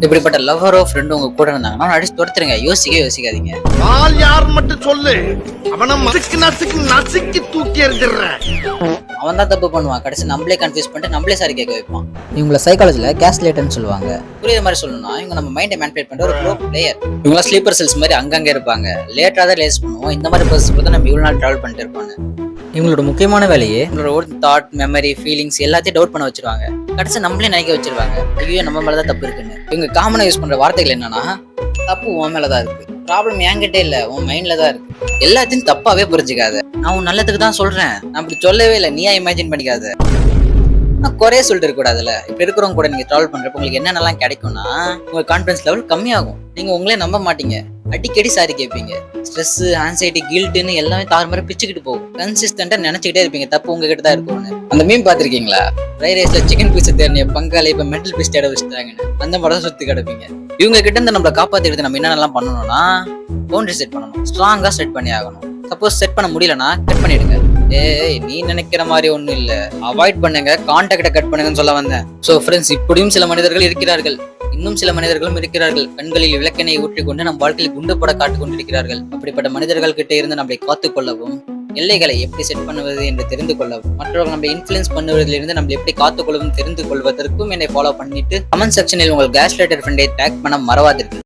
இப்படிப்பட்ட லவ்வரோ ஃப்ரெண்டு உங்க கூட இருந்தாங்கன்னா அடிச்சு துரத்துருங்க. யோசிக்காதீங்க. ஆள் யார் மட்டும் சொல்லு, அவனை நசுக்கி தூக்கி எறிஞ்சிடுறேன். அவன் தான் தப்பு பண்ணுவான். கடைசி நம்மளே கன்ஃபியூஸ் பண்ணிட்டு நம்மளே சாரி கேட்க வைப்பான். இவங்கள சைக்காலஜில கேஸ்லேட்டர்னு சொல்லுவாங்க. புரியுற மாதிரி சொல்லணும்னா இவங்க நம்ம மைண்டை மேனிபுலேட் பண்ற ஒரு ப்ரோ பிளேயர். இவங்க ஸ்லீப்பர் செல்ஸ் மாதிரி அங்கங்க இருப்பாங்க. லேட்டா தான் லேஸ் பண்ணுவோம். இந்த மாதிரி பர்சன்ஸ் பார்த்தா நம்ம இவ்வளவு நாள் டிராவல் பண்ணிட்டு இருப்பாங்க. இவங்களோட முக்கியமான வேலையே இவங்களோட ஒரு தாட், மெமரி, ஃபீலிங்ஸ் எல்லாத்தையும் டவுட் பண்ண வச்சிருவாங்க. கடைசி நம்மளே நினைக்க வச்சிருவாங்க ஐயோ நம்ம மேலதான் தப்பு இருக்குன்னு. இவங்க காமனா யூஸ் பண்ற வார்த்தைகள் என்னன்னா, தப்பு உன் மேலதான் இருக்கு, ப்ராப்ளம் என்கிட்ட இல்ல உன் மைண்ட்ல தான் இருக்கு, எல்லாத்தையும் தப்பாவே புரிஞ்சுக்காத, நான் உன் நல்லதுக்கு தான் சொல்றேன், நான் அப்படி சொல்லவே இல்லை, நீயா இமேஜின் பண்ணிக்காத. நான் குறைய சொல்லிட்டு இருக்க கூடாதுல. இப்ப இருக்கிறவங்க கூட நீங்க டிராவல் பண்றப்ப உங்களுக்கு என்னென்னலாம் கிடைக்கும்னா, உங்க கான்பிடன்ஸ் லெவல் கம்மியாகும். நீங்க உங்களே நம்ப மாட்டீங்க. அடிக்கடி சாரி கேட்பீங்க. ஸ்ட்ரெஸ், ஆன்சைட்டி, கில்ட்னு எல்லாமே தாறுமாற பிச்சுக்கிட்டு போகும். கன்சிஸ்டன்டா நினைச்சுக்கிட்டே இருப்பீங்க தப்பு உங்ககிட்ட தான் இருக்கும்னு. அந்த மீம் பாத்திருக்கீங்களா? ஃப்ரைட் ரைஸ்ல சிக்கன் பீஸ் தேர்னிய பங்காளி இப்ப மென்டல் பீஸ் தேட வச்சுட்டாங்கன்னு. அந்த படம் சுத்தி கிடப்பீங்க. இவங்க கிட்ட இருந்து நம்மளை காப்பாத்திடுறது நம்ம என்னென்னலாம் பண்ணணும்னா, பவுண்டரி செட் பண்ணணும். ஸ்ட்ராங்கா செட் பண்ணி ஆகணும். சப்போஸ் செட் பண்ண முடியலன்னா கட் பண்ணிடுங்க. ஏய் நீ நினைக்கிற மாதிரி ஒண்ணும் இல்ல, அவாய்ட் பண்ணுங்க, கான்டாக்ட கட் பண்ணுங்கன்னு சொல்ல வந்தேன். சோ ஃப்ரெண்ட்ஸ், இப்படியும் சில மனிதர்கள் இருக்கிறார்கள். இன்னும் சில மனிதர்களும் இருக்கிறார்கள். கண்களில் விளக்கெண்ணெய் ஊற்றி கொண்டு நம் வாழ்க்கையில் குண்டு பட காட்டுக் கொண்டிருக்கிறார்கள். அப்படிப்பட்ட மனிதர்கள் கிட்ட இருந்து நம்மளை காத்துக் கொள்ளவும், எல்லைகளை எப்படி செட் பண்ணுவது என்று தெரிந்து கொள்ளவும், மற்றவர்கள் நம்மளை இன்ஃபுளுன்ஸ் பண்ணுவதிலிருந்து நம்மளை எப்படி காத்துக்கொள்ளவும் தெரிந்து கொள்வதற்கும் என்னை ஃபாலோ பண்ணிட்டு கமெண்ட் செக்ஷனில் உங்கள் கேஸ்லேட்டர் ஃப்ரெண்டை டேக் பண்ண மறவாதீர்கள்.